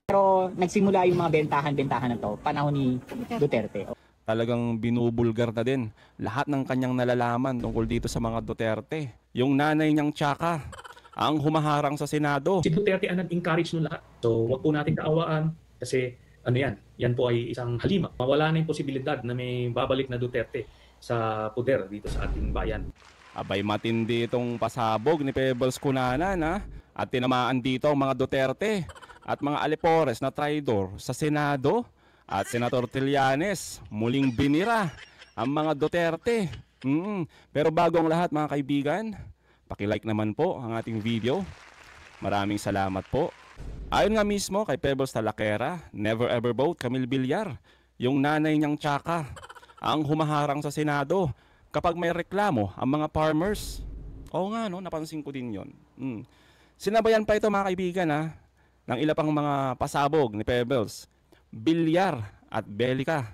Pero nagsimula yung mga bentahan-bentahan na to, panahon ni Duterte. Talagang binubulgar na din lahat ng kanyang nalalaman tungkol dito sa mga Duterte. Yung nanay niyang tsaka ang humaharang sa Senado. Si Duterte ang nag-encourage nung lahat. So wag po natin kaawaan kasi yan po ay isang halima. Mawala na yung posibilidad na may babalik na Duterte sa poder dito sa ating bayan. Abay matindi itong pasabog ni Pebbles Cunanan at tinamaan dito ang mga Duterte at mga alipores na traidor sa Senado. At Senator Trillanes, muling binira ang mga Duterte. Pero bago ang lahat mga kaibigan, paki-like naman po ang ating video. Maraming salamat po. Ayon nga mismo kay Pebbles Talaquera, never ever vote Camille Villar, yung nanay niyang tsaka ang humaharang sa Senado kapag may reklamo ang mga farmers. Oo nga no, napansin ko din yon. Sinabayan pa ito mga kaibigan ng ilang pang mga pasabog ni Pebbles, Villar at Belica,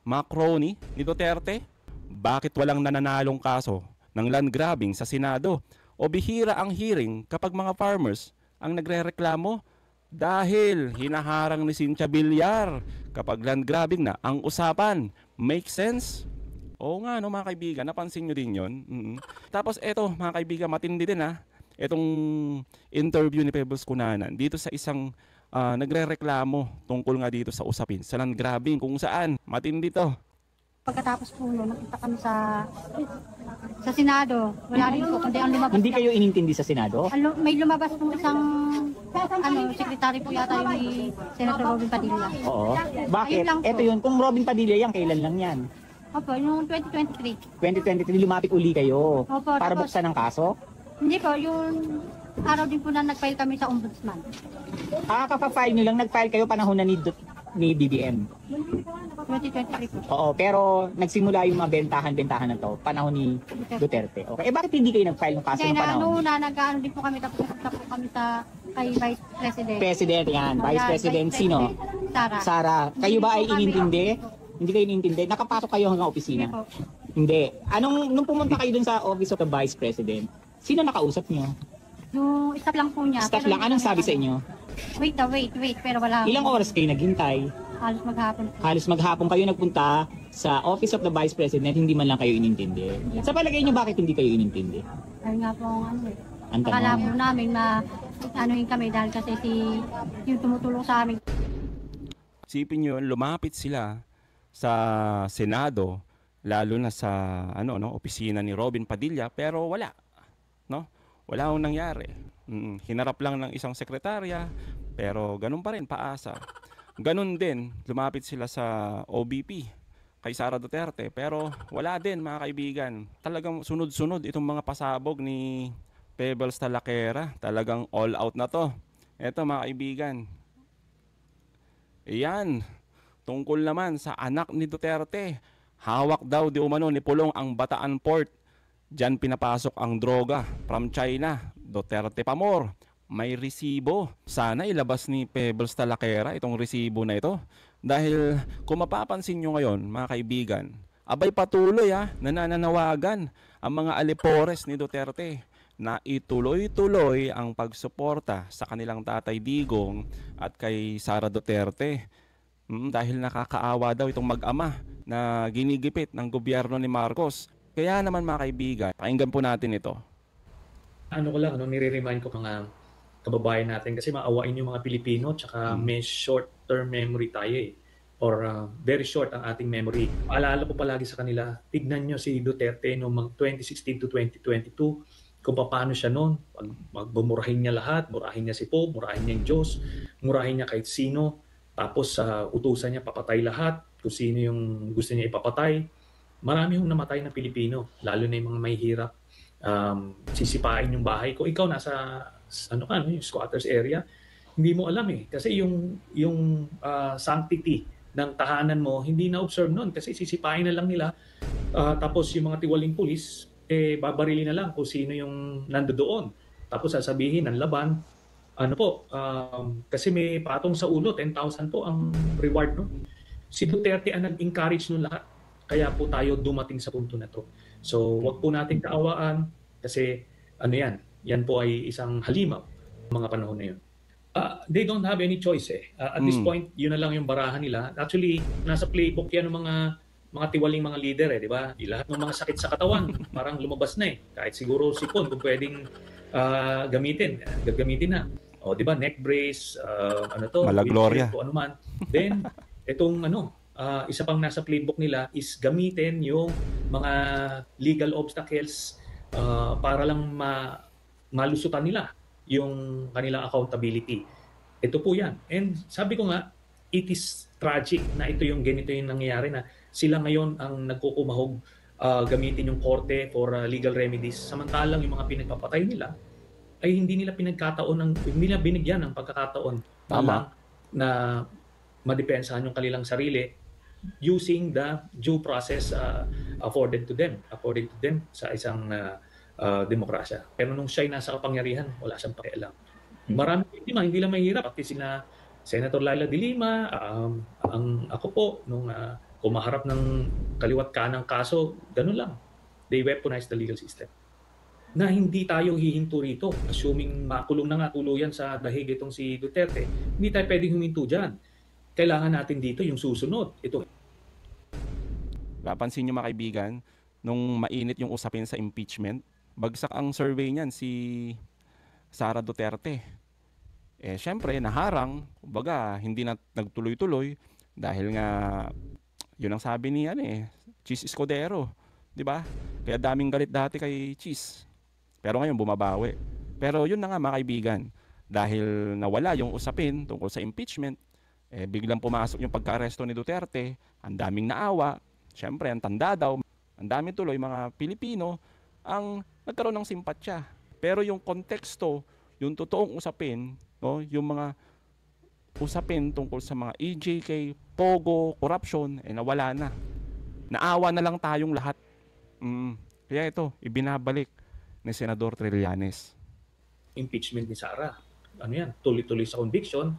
mga crony ni Duterte. Bakit walang nananalong kaso ng land grabbing sa Senado o bihira ang hearing kapag mga farmers ang nagrereklamo? Dahil hinaharang ni Cynthia Villar kapag land grabbing na ang usapan. Make sense? Oo nga no mga kaibigan, napansin nyo din yon. Tapos eto mga kaibigan, matindi din itong interview ni Pebbles Cunanan dito sa isang nagrereklamo tungkol nga dito sa usapin sa land grabbing, kung saan matindi to. Pagkatapos po nakita kami sa Senado, wala rin po kundi ang lumabas. Hindi kayo inintindi sa Senado? May lumabas po isang sekretary po yata yung ni Senator Robin Padilla. Oo. Bakit? Ayun lang po. Ito yun, kung Robin Padilla yan, kailan lang yan? Opo, yung 2023. 2023, lumapit uli kayo Opo, para tapos- buksan ng kaso? Hindi po, yung araw din po na nag-file kami sa ombudsman. Kapag-file nyo lang, nag-file kayo panahon na ni BBM. 2023 po. Oo, pero nagsimula yung mga bentahan-bentahan na to, panahon ni Duterte. Okay, bakit hindi kayo nag-file ng kaso Kaya ng na panahon? nag-ano din po kami, tapos nagpunta po kami kay Vice President. President yan. Vice President, sino? Sara. Sara. Kayo ba ay Hindi po kami- inintindi? Hindi kayo inintindi? Nakapasok kayo hanggang opisina? Hindi po. Hindi. Nung pumunta kayo dun sa Office of the Vice President, sino nakausap nyo? Yung staff lang po niya. Staff pero lang. Anong sabi sa inyo? Wait, pero wala. Ilang oras kayo naghintay? Halos maghapon po. Halos maghapon kayo nagpunta sa Office of the Vice President, hindi man lang kayo inintindi. Sa palagay nyo, bakit hindi kayo inintindi? Ayun nga po ang Ang tanong. akala po namin anuhin kami dahil kasi yung tumutulong sa amin. Isipin nyo, lumapit sila sa Senado, lalo na sa opisina ni Robin Padilla, pero wala. Wala akong nangyari. Hinarap lang ng isang sekretarya, pero ganun pa rin, paasa. Ganun din, lumapit sila sa OBP kay Sara Duterte, pero wala din mga kaibigan. Talagang sunod-sunod itong mga pasabog ni Pebbles Talaquera. Talagang all out na to. Eto mga kaibigan. Iyan, tungkol naman sa anak ni Duterte. Hawak daw di umano ni Pulong ang Bataan Port. Diyan pinapasok ang droga from China. Duterte pa more. May resibo. Sana ilabas ni Pebbles Talaquera itong resibo na ito. Dahil kung mapapansin nyo ngayon mga kaibigan, abay patuloy nananawagan ang mga alipores ni Duterte na ituloy-tuloy ang pagsuporta sa kanilang tatay Digong at kay Sara Duterte. Dahil nakakaawa daw itong mag-ama na ginigipit ng gobyerno ni Marcos. Kaya naman mga kaibigan, pakinggan po natin ito. Nire-remind ko mga kababayan natin kasi maawain yung mga Pilipino tsaka may short-term memory tayo or very short ang ating memory. Paalala ko palagi sa kanila, tignan nyo si Duterte noong 2016 to 2022 kung paano siya noon. Magbumurahin niya lahat, murahin niya si Pope, murahin niya yung Diyos, murahin niya kahit sino. Tapos utusan niya papatay lahat kung sino yung gusto niya ipapatay. Marami yung namatay na Pilipino, lalo na yung mga mahihirap. Sisipain yung bahay ko. Ikaw nasa yung squatters area, hindi mo alam kasi yung sanctity ng tahanan mo hindi na-observe noon kasi sisipain na lang nila. Tapos yung mga tiwaling pulis babarilin na lang kung sino yung nandoon. Tapos sasabihin ng laban, kasi may patong sa ulo, 10,000 po ang reward, no? Si Duterte ang nag-encourage nung lahat. Kaya po tayo dumating sa punto na to. So, wag po nating kaawaan kasi yan po ay isang halimaw mga panahon na yun. They don't have any choice eh. At this point, yun na lang yung barahan nila. Actually, nasa playbook yan ng mga tiwaling mga leader eh, di ba? Lahat ng mga sakit sa katawan, parang lumabas na eh. Kahit siguro sipon kung pwedeng gagamitin na. O di ba, neck brace, Malagloria. wheelchair, kung ano man. Then, itong isa pang nasa playbook nila is gamitin yung mga legal obstacles para lang malusutan nila yung kanilang accountability. Ito po yan. And sabi ko nga, it is tragic na ganito yung nangyayari na sila ngayon ang nagkukumahog gamitin yung korte for legal remedies. Samantalang yung mga pinagpapatay nila ay hindi nila binigyan ng pagkakataon na madepensahan yung kanilang sarili using the due process afforded to them sa isang demokrasya. Pero nung siya'y nasa kapangyarihan, wala siyang pakialam. Maraming biktima, hindi lang mahirap. Pati sina Senator Laila de Lima, ako po, nung kumaharap ng kaliwat kanang kaso, ganun lang. They weaponize the legal system. Na hindi tayo hihinto rito. Assuming makulong na nga tuluyan sa dahig itong si Duterte, hindi tayo pwedeng huminto dyan. Kailangan natin dito yung susunod. Ito. Papansin nyo mga kaibigan, nung mainit yung usapin sa impeachment, bagsak ang survey niyan si Sara Duterte. Syempre, naharang, kumbaga, hindi na nagtuloy-tuloy dahil nga, yun ang sabi ni Cheese Escudero, di ba? Kaya daming galit dati kay Cheese. Pero ngayon, bumabawi. Pero yun na nga mga kaibigan, dahil nawala yung usapin tungkol sa impeachment, biglang pumasok yung pagka-aresto ni Duterte, ang daming naawa, syempre, ang tanda daw, ang dami tuloy mga Pilipino ang nagkaroon ng simpatsya. Pero yung konteksto, yung totoong usapin, no, yung mga usapin tungkol sa mga EJK, Pogo, corruption, nawala na. Naawa na lang tayong lahat. Kaya ito, ibinabalik ni Senador Trillanes. Impeachment ni Sara. Ano yan? Tuloy-tuloy sa conviction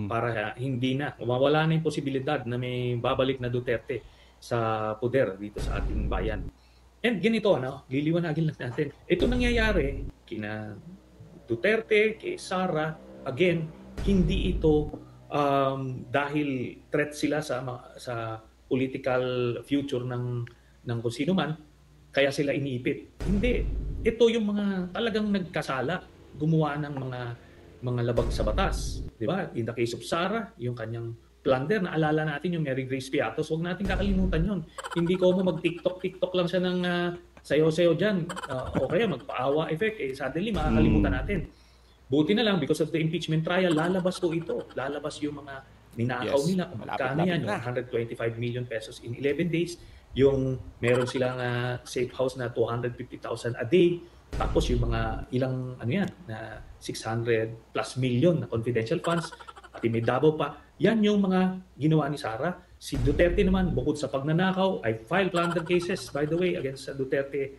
para hindi na. Mawala na yung posibilidad na may babalik na Duterte sa poder dito sa ating bayan. And ganito, liliwanagin lang natin. Ito nangyayari kina Duterte, kay Sara, again, hindi ito dahil threat sila sa political future ng kung sino man, kaya sila iniipit. Hindi. Ito yung mga talagang nagkasala, gumawa ng mga labag sa batas. Di ba? In the case of Sara, yung kanyang plunder, naalala natin yung Mary Grace Piatos, huwag natin kakalimutan yun. Hindi ko mag-TikTok lang siya ng sayo-sayo dyan. O kaya magpaawa effect, suddenly makakalimutan natin. Buti na lang, because of the impeachment trial, lalabas po ito. Lalabas yung mga ninakaw nila. Kung magkano yan, yung 125 million pesos in 11 days. Yung meron silang safe house na 250,000 a day. Tapos yung mga ilang, na 600 plus million na confidential funds. At may Davao pa. Yan yung mga ginawa ni Sara. Si Duterte naman, bukod sa pagnanakaw, ay filed plunder cases, by the way, against Duterte.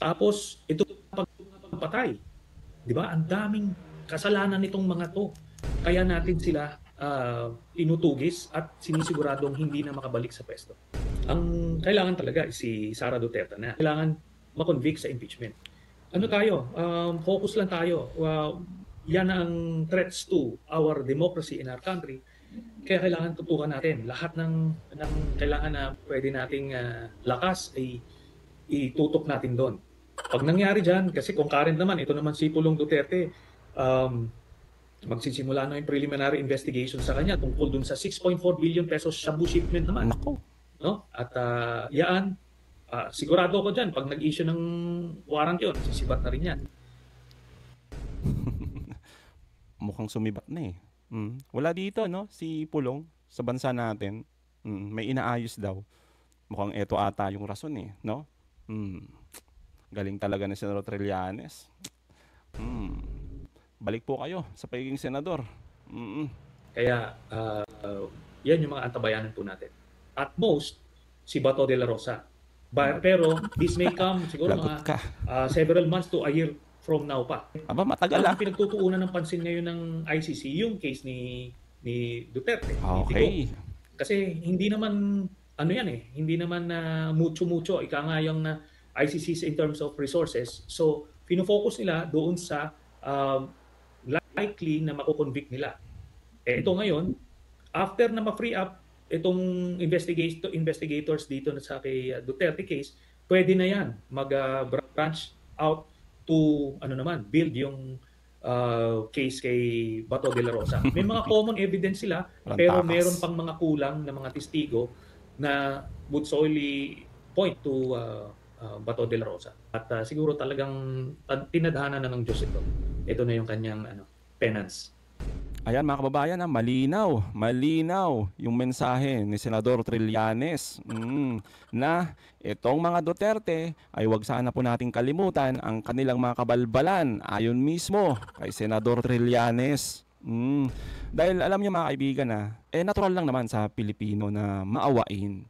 Tapos, ito pagpatay. Di ba? Ang daming kasalanan nitong mga to. Kaya natin sila inutugis at sinisiguradong hindi na makabalik sa pwesto. Ang kailangan talaga si Sara Duterte na kailangan makonvict sa impeachment. Ano tayo? Focus lang tayo. Yan ang threats to our democracy in our country. Kaya kailangan tutukan natin. Lahat ng kailangan na pwede nating lakas ay itutok natin doon. Pag nangyari dyan, kasi concurrent naman, ito naman si Pulong Duterte, magsisimula na yung preliminary investigation sa kanya tungkol dun sa 6.4 billion pesos shabu shipment naman. Nako. No? At yan, sigurado ko dyan, pag nag-issue ng warrant yun, sisibat na rin yan. Mukhang sumibat na Wala dito, si Pulong sa bansa natin. May inaayos daw. Mukhang eto ata yung rason no? Galing talaga ni Senador Trillanes. Balik po kayo sa pagiging senador. Kaya yan yung mga antabayanan po natin. At most, si Bato de la Rosa. Pero this may come siguro Lagot mga several months to a year from now pa. Aba, matagal Ang pinagtutuunan ng pansin ngayon ng ICC, yung case ni Duterte. Okay. Kasi hindi naman, hindi naman mucho-mucho. Ika nga yung ICC in terms of resources. So, pinofocus nila doon sa um, likely na makukonvict nila. Ito ngayon, after na ma-free up itong investigators dito sa kay Duterte case, pwede na yan mag-branch out to build yung case kay Bato de la Rosa. May mga common evidence sila, pero meron pang mga kulang na mga testigo na would solely point to Bato de la Rosa. At siguro talagang tinadhana na ng Diyos ito. Ito na yung kanyang penance. Ayan mga kababayan, malinaw yung mensahe ni Senador Trillanes na itong mga Duterte ay wag sana po nating kalimutan ang kanilang mga kabalbalan ayon mismo kay Senador Trillanes. Dahil alam niyo mga kaibigan natural lang naman sa Pilipino na maawain.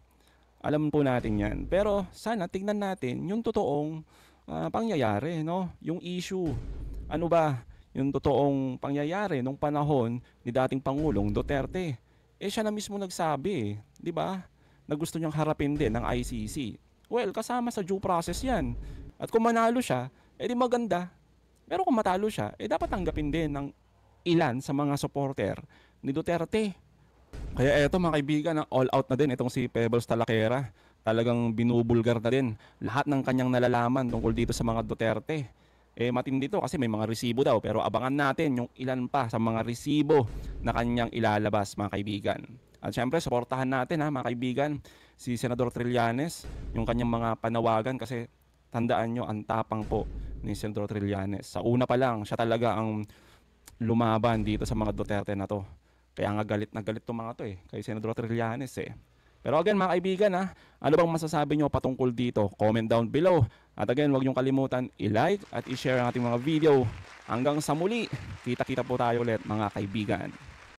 Alam po natin yan. Pero sana tignan natin yung totoong pangyayari, no? Yung issue. Ano ba? Yung totoong pangyayari nung panahon ni dating Pangulong Duterte. Siya na mismo nagsabi, di ba? Na gusto niyang harapin din ng ICC. Well, kasama sa due process yan. At kung manalo siya, di maganda. Pero kung matalo siya, dapat tanggapin din ng ilan sa mga supporter ni Duterte. Kaya eto mga kaibigan, all out na din itong si Pebbles Talaquera. Talagang binubulgar na din lahat ng kanyang nalalaman tungkol dito sa mga Duterte. Matindi to kasi may mga resibo daw, pero abangan natin yung ilan pa sa mga resibo na kanyang ilalabas mga kaibigan. At syempre suportahan natin mga kaibigan si Senador Trillanes, yung kanyang mga panawagan, kasi tandaan nyo ang tapang po ni Senador Trillanes. Sa una pa lang siya talaga ang lumaban dito sa mga Duterte na to. Kaya nga galit na galit to mga to kay Senador Trillanes Pero again mga kaibigan ano bang masasabi nyo patungkol dito? Comment down below. At again, huwag niyong kalimutan i-like at i-share ang ating mga video. Hanggang sa muli, kita-kita po tayo ulit mga kaibigan.